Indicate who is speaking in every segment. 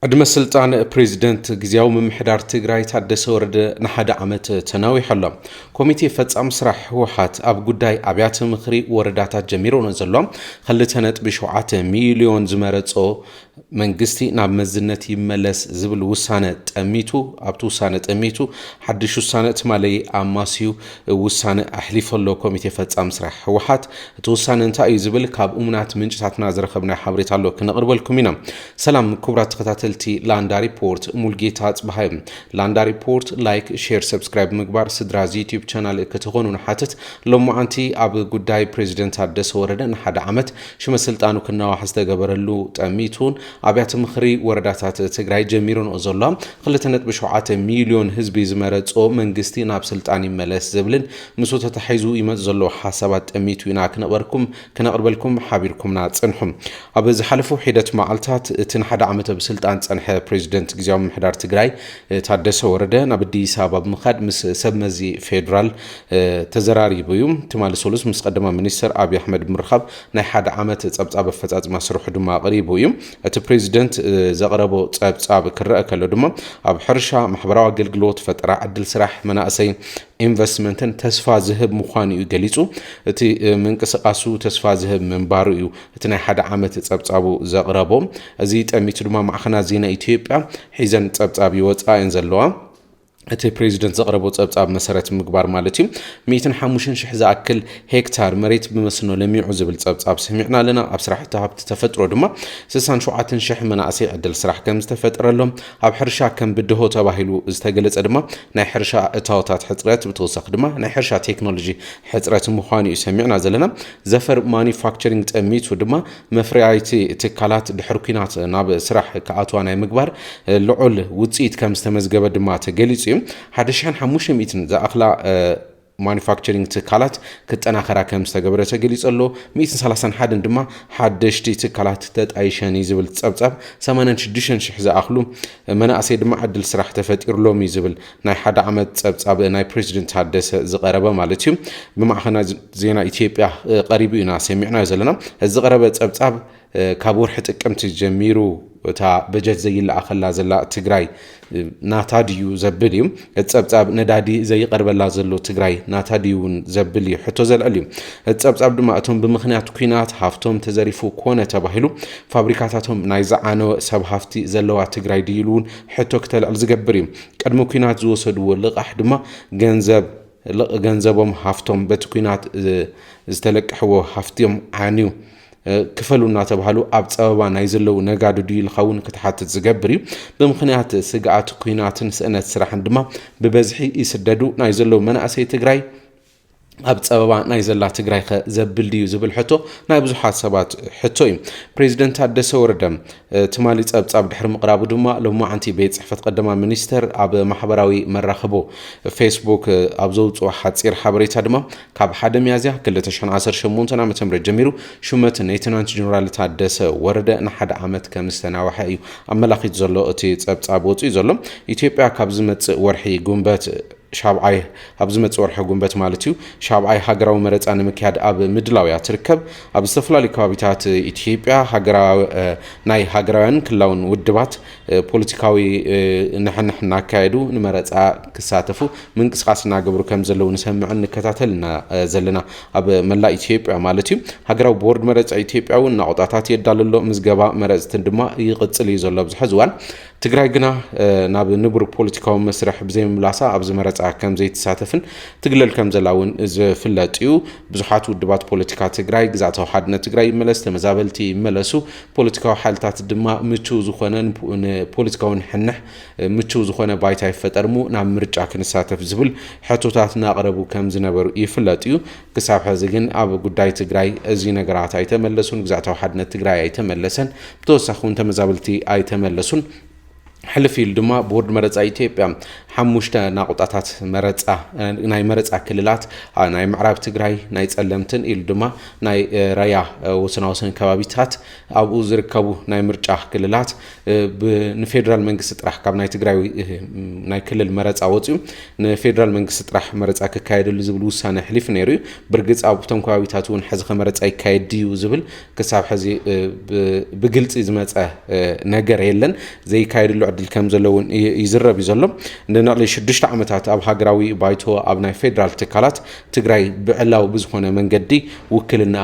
Speaker 1: عندما السلطان بريزيدنت جزياو ممحدار تجراي تحدث ورد نحد عمت تناوي حلا كوميتي فتس أمسرح وحات أب قداي أبيات مخري وردات جميرون نزلهم خلتهنت بشوعات مليون زمرت أو منجستي ناب مزنتي ملس زبل وسانة أميتو أبتو سانة أميتو حدشو سانة مالي أماسيو وسانة أحلف الله كوميتي فتس أمسرح وحات توسانة انتا زبل كاب أمنات منج تاتنا خبنا حبريت الله كنا قرب لكم سلام كبرات قتاتل لاندا ريبورت مولجيتات بهايم لاندا ريبورت لايك شير سبسكرايب مقبار سدراز يوتيوب چانل كتغونون حاتت لما انتي اب قداي بريزيدنت حدث وردن حد عمت شما سلطانو كنا وحسته قبرلو تأميتون ابيات مخري ورداتات تقراي جميرون ازولا خلتنت بشوعات مليون هزبي زمرت او منقستي ناب سلطاني ملس زبلن مسوطة تحيزو ايمت زلو حاسبات تأميتو انا كنقربلكم حابيركم ناتسنحم ابز حلفو حيدت معالتات تنحد عمت بسلطان صنح بريزيدنت جزياو محدار تግራይ ታደሰ ወረደ ናብ አዲስ አበባ በመخاد ምስ ሰብመዚ ፌደራል ተዘራሪቡ ተማልሶሉስ ምስ ቀደማ ሚኒስተር አብይ አህመድ ምርኻብ ናይ ሓደ ዓመት ጸብጻብ ፈጻጽማ ስርሑ ድማ ቀሪቡ እቲ ፕሬዝደንት ዘቀረቦ ጸብጻብ ክረአ ከሎ ድማ ኣብ ሕርሻ ማሕበራዊ አገልግሎት ፈጠራ ዕድል ስራሕ መናእሰይ ኢንቨስትመንትን ተስፋ ዝህብ ምዃኑ እዩ ገሊጹ እቲ መንቀሳቀሱ ተስፋ ዝህብ መንባሩ እዩ እቲ ናይ ሓደ ዓመት ጸብጻቡ ዘቀረቦ እዚ ጠሚቱ ድማ ማዕኸና ዜና ኢትዮጵያ ሒዘን ጸብጻብ ይወጻእን ዘለዋ እቲ ፕሬዝደንት ዘቀረቦ ጸብጻብ መሰረት ምግባር ማለት እዩ 150,000 ዝኣክል ሄክታር መሬት ብመስኖ ለሚዑ ዝብል ጸብጻብ ሰሚዕና ኣለና ኣብ ስራሕቲ ሃብቲ ተፈጥሮ ድማ 67,000 መናእሰይ ዕድል ስራሕ ከም ዝተፈጠረሎም ኣብ ሕርሻ ከም ብድሆ ተባሂሉ ዝተገለጸ ድማ ናይ ሕርሻ እታወታት ሕጽረት ብተወሳኺ ድማ ናይ ሕርሻ ቴክኖሎጂ ሕጽረት ምዃኑ እዩ ሰሚዕና ዘለና ዘፈር ማኒፋክቸሪንግ ጠሚቱ ድማ መፍረያይቲ ትካላት ድሕር ኩናት ናብ ስራሕ ከኣትዋ ናይ ምግባር ልዑል ውጽኢት ከም ዝተመዝገበ ድማ ተገሊጹ حدشان حموشة ميتن ذا أخلا مانيفاكتشرينج تكالات كتناخرا كم استجبر تجلس الله ميتن سلاسن حد عندما حدشتي تكالات تد عيشان يزبل تسبب سمانا شديشن شحذا أخلو منا أسيد ما عدل سرح تفتير لهم يزبل ناي حد عمد تسبب ناي بريزيدنت حدث زقربة مالتهم بمعنى زينا إثيوبيا قريبين سمعنا زلنا الزقربة تسبب كابور حتى كم تجميرو تا بجت زي اللي أخلا زلا تجراي ناتاديو زبليم تصبصاب ندادي زي قرب الله زلو تجراي ناتاديو زبلي حتى زل اليوم تصبصاب دما اتهم بمخنيات كوينات هافتهم تزريفو كونه تباهلو فابريكاتاتهم نايزعانو سب هافتي زلوا تجراي ديلون حتى كتل الزغبريم قدمو كوينات زوسدو لقح دما ገንዘቦም ሃፍቶም በትኩናት ዝተለቀሕዎ ሃፍቲዮም ዓንዩ ክፈሉና ተባሃሉ ኣብ ጸበባ ናይ ዘለው ነጋዱ ዲል ኸውን ክትሓትት ዝገብር እዩ ብምኽንያት ስጋኣት ኩናትን ስእነት ስራሕን ድማ ብበዝሒ ይስደዱ ናይ ዘለው መናእሰይ ትግራይ ኣብ ጸበባ ናይ ዘላ ትግራይ ዘብል ድዩ ዝብል ሕቶ ናይ ብዙሓት ሰባት ሕቶ እዩ ፕሬዝደንት ታደሰ ወረደ ትማሊ ጸብጻብ ድሕሪ ምቕራቡ ድማ ሎማዓንቲ ቤት ጽሕፈት ቀደማ ሚኒስተር ኣብ ማሕበራዊ መራኸቦ ፌስቡክ ኣብ ዘውጽኦ ሓጺር ሓበሬታ ድማ ካብ 1 ሚያዝያ 2018 ዓ.ም ጀሚሩ ሹመት ሌተናንት ጀነራል ታደሰ ወረደ ንሓደ ዓመት ከም ዝተናወሐ እዩ ኣመላኺት ዘሎ እቲ ጸብጻብ ወጽኡ ዘሎ ኢትዮጵያ ካብ ዝመጽእ ወርሒ ጉንበት ሻብዓይ ኣብዚ መጽወርሐ ጉንበት ማለት እዩ ሻብዓይ ሃገራዊ መረጻ ንምክያድ ኣብ ምድላውያ ትርከብ ኣብ ዝተፈላለዩ ከባቢታት ኢትዮጵያ ሃገራዊ ናይ ሃገራውያን ክላውን ውድባት ፖለቲካዊ ንሕንሕ እናካየዱ ንመረጻ ክሳተፉ ምንቅስቃስና ገብሩ ከም ዘለው ንሰምዕን ንከታተልና ዘለና ኣብ መላ ኢትዮጵያ ማለት እዩ ሃገራዊ ቦርድ መረጻ ኢትዮጵያውን ናቆጣታት የዳለሎ ምዝገባ መረጽትን ድማ ይቅጽል እዩ ዘሎ ብዝሕዝዋን ትግራይ ግና ናብ ንቡር ፖለቲካዊ መስርሕ ብዘይ ምምላሳ ኣብ ዝመረጻ ከም ዘይተሳተፍን ትግለል ከም ዘላውን ዝፍለጥ እዩ ብዙሓት ውድባት ፖለቲካ ትግራይ ግዛታዊ ሓድነት ትግራይ ይመለስ ተመዛበልቲ ይመለሱ ፖለቲካዊ ሓልታት ድማ ምቹው ዝኾነ ፖለቲካውን ሕንሕ ምቹው ዝኾነ ባይታ ይፈጠርሙ ናብ ምርጫ ክንሳተፍ ዝብል ሕቶታት ናቅረቡ ከም ዝነበሩ ይፍለጥ እዩ ክሳብ ሕዚ ግን ኣብ ጉዳይ ትግራይ እዚ ነገራት ኣይተመለሱን ግዛታዊ ሓድነት ትግራይ ኣይተመለሰን ብተወሳኺ ተመዛበልቲ ኣይተመለሱን حلف يلدما بورد مرزا إثيوبيا حموشتا ناقطات مرزا ناي مرزا كللات ناي معراب تግራይ ناي ጸለምትን يلدما ناي رايا وسناوسن كبابيታት ابو زركبو ناي مرጫ كللات بفيدرال መንግስት ጥራሕ ካብ ናይ ትግራይ ናይ ክልል መረፃ ወፂኡ ንፌደራል መንግስት ጥራሕ መረፃ ከካይደሉ ዝብል ውሳነ ሕሊፍ ነይሩ ብርግጽ ኣብቶም ከባቢታት ውን ሕዚ ከመረፃ ይካየድ እዩ ዝብል ክሳብ ሕዚ ብግልጽ ዝመፀ ነገር የለን ዘይካይደሉ ዕድል ከም ዘለውን ይዝረብ ይዘሎ እንደናለ 6 ዓመታት ኣብ ሃገራዊ ባይቶ ኣብ ናይ ፌደራል ትካላት ትግራይ ብዕላው ብዝኾነ መንገዲ ውክልና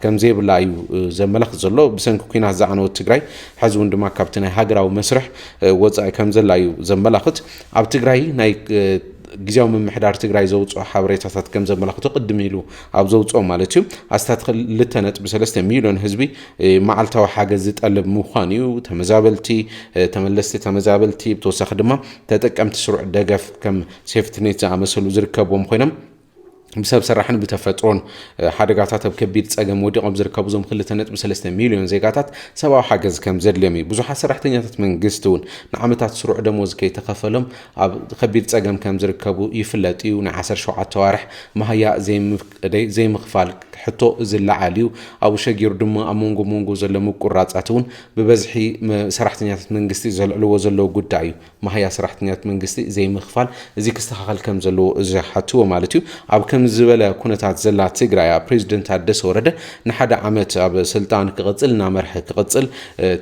Speaker 1: ከም ዘይብላ እዩ ዘመላኽ ዘሎ ብሰንኪ ኩናት ዝዓነወት ትግራይ ሕዚ ውን ድማ ካብቲ ናይ ሃገራዊ መስርሕ ወፃኢ ከም ዘላ እዩ ዘመላኽት ኣብ ትግራይ ናይ ግዚያው መምሕዳር ትግራይ ዘውፅኦ ሓበሬታታት ከም ዘመላኽቱ ቅድም ኢሉ ኣብ ዘውፅኦ ማለት እዩ ኣስታት 2.3 ሚሊዮን ህዝቢ መዓልታዊ ሓገዝ ዝጠልብ ምዃኑ እዩ ተመዛበልቲ ተመለስቲ ተመዛበልቲ ብተወሳኺ ድማ ተጠቀምቲ ስሩዕ ደገፍ ከም ሴፍትኔት ዝኣመሰሉ ዝርከብዎም ኮይኖም بسبب سرحن بتفترون حدقاتات بكبير تصقم ودقم زركبو زم 2.3 مليون زيغاتات سباو حاجز كم زدلمي بزح سرحتنيات من قستون نعمتات سروع دموز كي تخفلهم خبير تصقم كم زركبو يفلطيو نعسر شوعات توارح ما هي زي مخفال حتى زل عاليو او شجير دم امونغو مونغو زلمو قراصاتون ببزحي سرحتنيات من قستي زلعلو زلو غدايو ما هي سرحتنيات من قستي زي مخفال زي كستخخل كم زلو زحاتو مالتيو اب كم زبله كونتات زلا تግራይ ፕሬዝዳንት ታደሰ ወረደ ንሓደ ዓመት ኣብ ስልጣን ክቅጽልና መርሕ ክቅጽል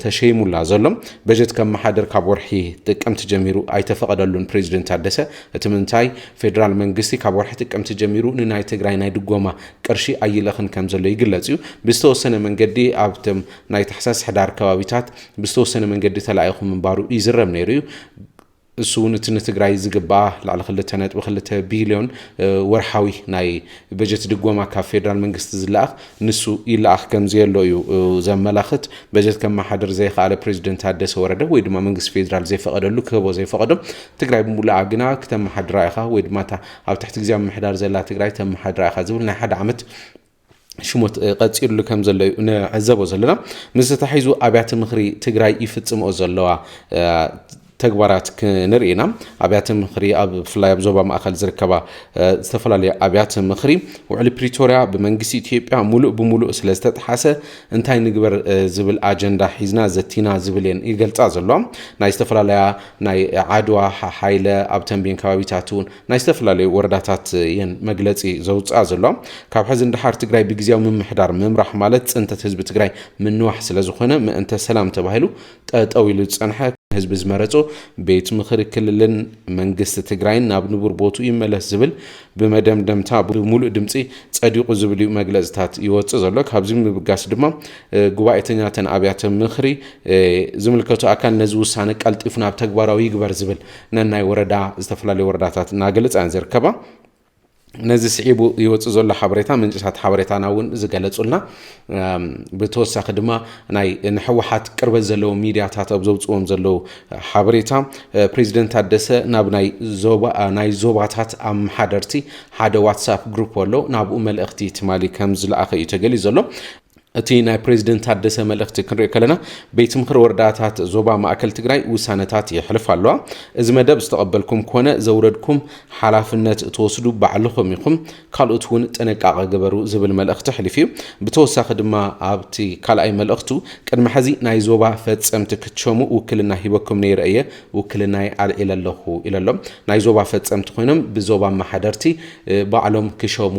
Speaker 1: ተሸይሙላ ዘሎም በጀት ከም ማሕደር ካብ ወርሒ ጥቅምት ጀሚሩ ኣይተፈቀደሉን ፕሬዝዳንት ታደሰ እቲ ምንታይ ፌደራል መንግስቲ ካብ ወርሒ ጥቅምት ጀሚሩ ንናይ ትግራይ ናይ ድጎማ ቅርሺ ኣይለኽን ከም ዘሎ ይግለጽ እዩ ብዝተወሰነ መንገዲ ኣብቶም ናይ ተሕሳስ ሕዳር ከባቢታት ብዝተወሰነ መንገዲ ተላኢኹም ምንባሩ ይዝረብ ነይሩ እዩ سونت نتግራይ ዝግባ ላዕለ 2.2 ቢሊዮን ወርሓዊ ናይ በጀት ድጎማ ካብ ፌደራል መንግስቲ ዝላኽ ንሱ ይላኽ ከም ዘየሎ እዩ ዘመላኽት በጀት ከም ማሕደር ዘይኻለ ፕሬዝዳንት ታደሰ ወረደ ወይ ድማ መንግስቲ ፌደራል ዘይፈቀደሉ ክቦ ዘይፈቀደም ትግራይ ብሙሉእ ግና ከተማሓድራ ኢኻ ወይ ድማ ኣብ ትሕቲ ግዚያዊ ምሕዳር ዘላ ትግራይ ተማሓድራ ኢኻ ዝብል ናይ ሓደ ዓመት ሽሞት ቀጽይሉ ከም ዘሎ ንዕዘቦ ዘለና ምስ ተታሒዙ ኣብያተ ምኽሪ ትግራይ ይፍጽምኦ ዘለዋ ተግባራት ክንርኢና ኣብያተ ምኽሪ ኣብ ፍላይ ኣብ ዞባ ማእከል ዝርከባ ዝተፈላለዩ ኣብያተ ምኽሪ ውዕሊ ፕሪቶሪያ ብመንግስቲ ኢትዮጵያ ሙሉእ ብሙሉእ ስለ ዝተጣሓሰ እንታይ ንግበር ዝብል ኣጀንዳ ሒዝና ዘቲና ዝብልን ይገልጻ ዘሎ ናይ ዝተፈላለዩ ናይ ዓድዋ ሓይለ ኣብ ተንቤን ከባቢታት እውን ናይ ዝተፈላለዩ ወረዳታት የን መግለጺ ዘውፅኣ ዘሎ ካብ ሕዚ እንድሓር ትግራይ ብግዚያዊ ምምሕዳር ምምራሕ ማለት ጽንተት ህዝቢ ትግራይ ምንዋሕ ስለ ዝኾነ ምእንተ ሰላም ተባሂሉ ጠጠው ኢሉ ዝጸንሐ ህዝብ ዝመረጾ ቤት ምኽሪ ክልልን መንግስቲ ትግራይን ናብ ንቡር ቦቱ ይመለስ ዝብል ብመደምደምታ ብሙሉእ ድምጺ ጸዲቁ ዝብል መግለጽታት ይወጽእ ዘሎ ካብዚ ምብጋስ ድማ ጉባኤተኛተን ኣብያተ ምኽሪ ዝምልከቱ ኣካል ነዚ ውሳነ ቀልጢፉ ናብ ተግባራዊ ይግበር ዝብል ነናይ ወረዳ ዝተፈላለዩ ወረዳታት እናገለጻ ዝርከባ ነዚ ስዒቡ ይወጽእ ዘሎ ሓበሬታ ምንጭታት ሓበሬታና እውን ዝገለጹልና ብተወሳኺ ድማ ናይ ንሕወሓት ቅርበት ዘለዎ ሚድያታት ኣብ ዘውፅዎም ዘለዉ ሓበሬታ ፕሬዝዳንት ታደሰ ናብ ናይ ዞባታት ኣመሓደርቲ ሓደ ዋትስኣፕ ግሩፕ ኣሎ ናብኡ መልእኽቲ ትማሊ ከም ዝለኣኸ እዩ ተገሊጹ ዘሎ እቲ ናይ ፕሬዝዳንት ታደሰ መልእኽቲ ክንሪኦ ከለና ቤት ምኽሪ ወረዳታት ዞባ ማእከል ትግራይ ውሳነታት ይሕልፍ ኣለዋ እዚ መደብ ዝተቐበልኩም ኮነ ዘውረድኩም ሓላፍነት ተወስዱ ባዕልኹም ኢኹም ካልኦት እውን ጥንቃቐ ገበሩ ዝብል መልእኽቲ ሕሊፍ እዩ ብተወሳኺ ድማ ኣብቲ ካልኣይ መልእኽቱ ቅድሚ ሕዚ ናይ ዞባ ፈጸምቲ ክትሸሙ ውክልና ሂበኩም ነይረ እየ ውክልናይ ኣልዒለ ኣለኹ ኢለሎም ናይ ዞባ ፈጸምቲ ኮይኖም ብዞባ ማሕደርቲ ባዕሎም ክሸሙ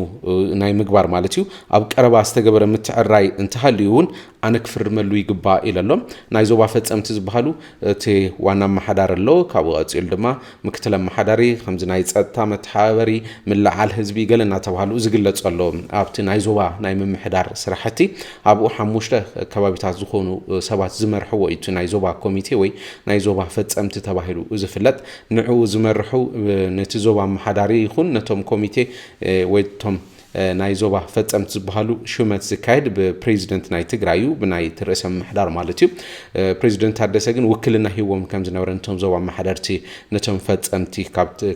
Speaker 1: ናይ ምግባር ማለት እዩ ኣብ ቀረባ ዝተገበረ ምትዕራይ እንተሃልዩውን ኣነ ክፍርመሉ ይግባእ ኢለሎም ናይ ዞባ ፈጸምቲ ዝበሃሉ እቲ ዋና ማሕዳር ኣሎ ካብኡ ቀፂሉ ድማ ምክትል ማሕዳሪ ከምዚ ናይ ጸጥታ መተሓበሪ ምልዓል ህዝቢ ገለና ተባሃሉ ዝግለጽ ኣሎ ኣብቲ ናይ ዞባ ናይ ምምሕዳር ስራሕቲ ኣብኡ ሓሙሽተ ከባቢታት ዝኾኑ ሰባት ዝመርሕዎ እዩ ናይ ዞባ ኮሚቴ ወይ ናይ ዞባ ፈጸምቲ ተባሂሉ ዝፍለጥ ንዕኡ ዝመርሑ ነቲ ዞባ ማሕዳሪ ይኹን ነቶም ኮሚቴ ወይ ቶም ናይ ዞባ ፈጸምቲ ዝበሃሉ ሹመት ዝካየድ ብፕሬዝዳንት ናይ ትግራይ ብናይ ርእሰ ምሕዳር ማለት እዩ ፕሬዝዳንት ታደሰ ግን ውክልና ሂቦም ከም ዝነበረ ነቶም ዞባ ማሕዳርቲ ነቶም ፈጸምቲ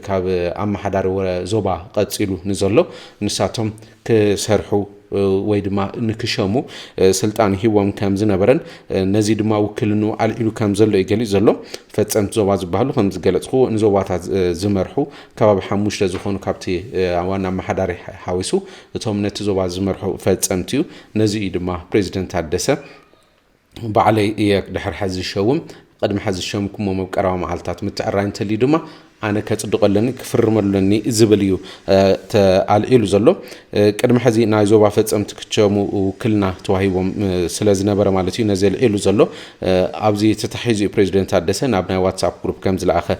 Speaker 1: ካብ ኣመሓዳሪ ዞባ ቀፂሉ ንዘሎ ንሳቶም ክሰርሑ ወይ ድማ ንክሸሙ ስልጣን ሂቦም ከም ዝነበረን ነዚ ድማ ውክልኑ አልኢሉ ከም ዘሎ ይገልጽ ዘሎ ፈጸምት ዞባ ዝበሃሉ ከም ዝገለጽኩ ንዞባታት ዝመርሑ ከባቢ 5 ዝኾኑ ካብቲ ዋና ማሓዳሪ ሓዊሱ እቶም ነቲ ዞባ ዝመርሑ ፈጸምት እዩ ነዚ ድማ ፕሬዚደንት ታደሰ ባዕለይ ድሕር ሓዚ ሸውም قدم حز الشمكم ومبقرا معلتات متعرين تلي دما أنا كتصدقلني كفرملني زبليو تعاليلو زلو قدم حزي نايزوبا فصمت كچمو وكلنا توهيبم سلازنا بره مالتي نزل إلو زلو ابزي تتحيزي بريزيدنت تادسه نابنا واتساب جروب كم زلاخه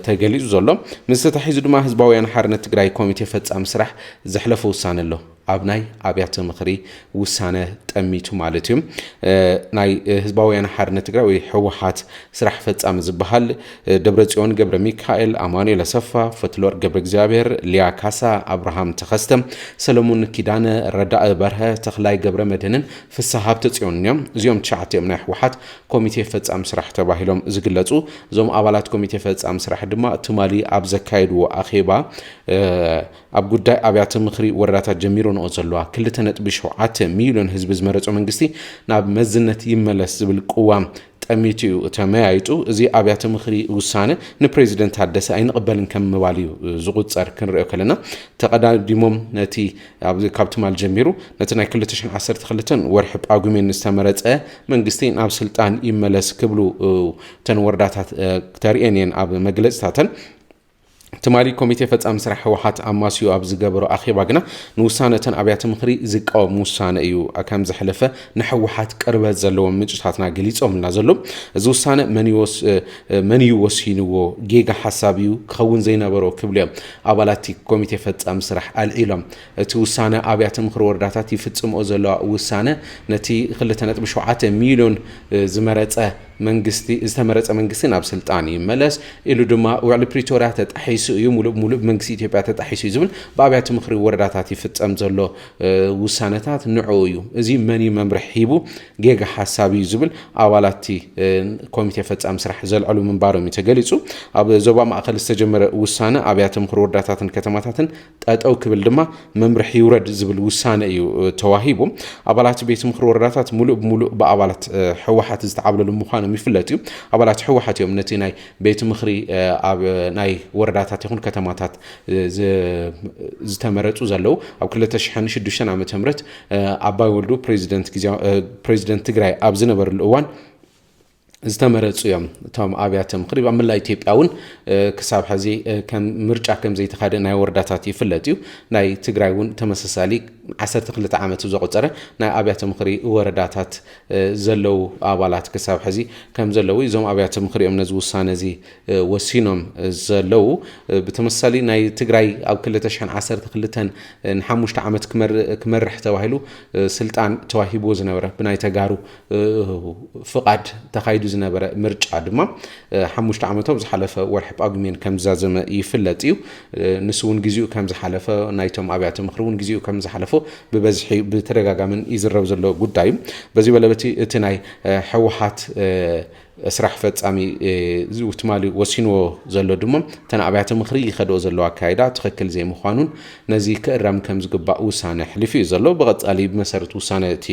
Speaker 1: تغليزو زلو مس تتحيزو دما حزباويان حرنت تግራይ ኮሚቴ ፈጻም ስራሕ زحلفو وسانلو አብናይ አብያተ ምኽሪ ውሳነ ጠሚቱ ማለትም ናይ ህዝባውያን ሓርነት ትግራይ ወይ ህወሓት ስራሕ ፈጻም ዝበሃል ደብረጽዮን ገብረ ሚካኤል አማኑኤል አሰፋ ፈትሎር ገብረ እግዚአብሔር ሊያ ካሳ አብርሃም ተኸስተም ሰለሞን ኪዳነ ረዳእ በርሀ ተኽላይ ገብረ መድህንን ፍስሐ ሀብተጽዮንም እዚኦም ተሻዓተዮም ናይ ህወሓት ኮሚቴ ፈጻም ስራሕ ተባሂሎም ዝግለጹ እዞም አባላት ኮሚቴ ፈጻም ስራሕ ድማ ትማሊ ኣብ ዘካይድዎ አኼባ ኣብ ጉዳይ አብያተ ምኽሪ ወረዳታት ጀሚሮ ነው ዘለዋ 2.7 ሚሊዮን ህዝብ ዝመረጹ መንግስቲ ናብ መዝነት ይመለስ ዝብል ቁዋም ጠሚቱ ተማያይጡ እዚ አብያተ ምኽሪ ውሳነ ንፕሬዚደንት ታደሰ አይንቀበልን ከም መባልዩ ዝቁጸር ክንሪኦ ከለና ተቀዳዲሞም ነቲ ኣብ ካብትማል ጀሚሩ ነቲ ናይ 2012 ወርሕ ጳጉሜን ዝተመረጸ መንግስቲ ናብ ስልጣን ይመለስ ክብሉ ተን ወረዳታት ተሪኤንን ኣብ መግለጽታተን ትማሊ ኮሚቴ ፈጻም ስራሕ ህወሓት አማሲዩ ኣብ ዝገበሮ አኼባ ግና ንውሳነተን አብያተ ምኽሪ ዝቃወም ውሳነ እዩ ከም ዝሕለፈ ንህወሓት ቅርበት ዘለዎም ምንጭታትና ገሊጾምና ዘሎ እዚ ውሳነ መን ይወስንዎ ጌጋ ሓሳቢዩ ክኸውን ዘይነበሮ ክብልዮም አባላት ኮሚቴ ፈጻም ስራሕ አልዒሎም እቲ ውሳነ አብያተ ምኽሪ ወረዳታት ይፍጽምኦ ዘሎ ውሳነ ነቲ 2.7 ሚሊዮን ዝመረጸ መንግስቲ ዝተመረጸ መንግስቲ ናብ ስልጣን ይመለስ ኢሉ ድማ ውዕል ፕሪቶሪያ ተጣሒሱ እዩ ሙሉእ መንግስቲ ኢትዮጵያ ተጣሒሱ ዝብል በአብያተ ምኽሪ ወረዳታት ይፍጸም ዘሎ ውሳነታት ንዑ እዩ እዚ መን መምርሕ ሂቡ ጌጋ ሓሳቢ ዝብል አባላት ኮሚቴ ፈጻም ስራሕ ዘልዕሉ ምንባሮም ተገሊጹ ኣብ ዞባ ማእከል ዝተጀመረ ውሳነ አብያተ ምኽሪ ወረዳታትን ከተማታትን ጠጠው ክብል ድማ መምርሕ ይውረድ ዝብል ውሳነ እዩ ተዋሂቡ አባላት ቤት ምኽሪ ወረዳታት ሙሉእ በአባላት ህወሓት ዝተዓብለሉ ምዃኑ የሚፍለጡ አባላት ህወሓት እዮም ነቲ ናይ ቤት ምኽሪ ኣብ ናይ ወረዳታት ይኹን ከተማታት ዝተመረጹ ዘለው ኣብ 2006 ዓመተ ምህረት አባይ ወልዱ ፕሬዚደንት ትግራይ ኣብ ዝነበረሉ እዋን ዝተመረጹ እዮም ቶም አብያተ ምኽሪ በመላ ኢትዮጵያውን ክሳብ ሕዚ ከም ምርጫ ከም ዘይተኻደ ናይ ወረዳታት ይፍለጥ እዩ ናይ ትግራይውን ተመሳሳሊ 12 ዓመት ዘቆጸረ ናይ አብያተ ምኽሪ ወረዳታት ዘለው አባላት ክሳብ ሕዚ ከም ዘለው እዞም አብያተ ምኽሪ እዮም ነዚ ውሳነ እዚ ወሲኖም ዘለው ብተመሳሳሊ ናይ ትግራይ ኣብ 2012 ን5 ዓመት ክመርሕ ተባሂሉ ስልጣን ተዋሂቦ ዝነበረ ብናይ ተጋሩ ፍቃድ ተኻይዱ ዝነበረ ምርጫ ድማ 5 ዓመቶም ዝሓለፈ ወርሕ ጳጉሜን ከም ዝዛዘመ ይፍለጥ እዩ ንስውን ግዚኡ ከም ዝሓለፈ ናይቶም አብያተ ምኽሪ ውን ግዚኡ ከም ዝሓለፈ በበዝሒ ብተደጋጋምን ይዝረብ ዘሎ ጉዳይ በዚ በለበቲ እቲ ናይ ህወሓት ስራሕ ፈጻሚ ዝውትማሊ ወሲንዎ ዘሎ ድማ ተን አብያተ ምኽሪ ይኸደኦ ዘሎ አካይዳ ትክክል ዘይምዃኑን ነዚ ክእረም ከም ዝግባእ ውሳነ ሕሊፉ ዘሎ በቀጻሊ መሰረት ውሳነ እቲ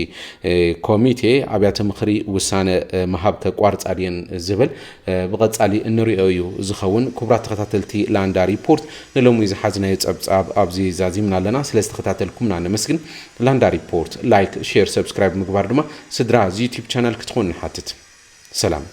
Speaker 1: ኮሚቴ አብያተ ምኽሪ ውሳነ መሃብ ከቋርጻድየን ዝብል በቀጻሊ እንሪኦ እዩ ዝኸውን ክቡራት ተኸታተልቲ ላንዳ ሪፖርት ንሎሙ ዝሓዝናዮ ጸብጻብ ኣብዚ ዛዚምና ኣለና ስለዝተኸታተልኩምና ነመስግን ላንዳ ሪፖርት ላይክ ሼር ሰብስክራይብ ምግባር ድማ ስድራ ዩቲዩብ ቻናል ክትኾን ንሓትት ሰላም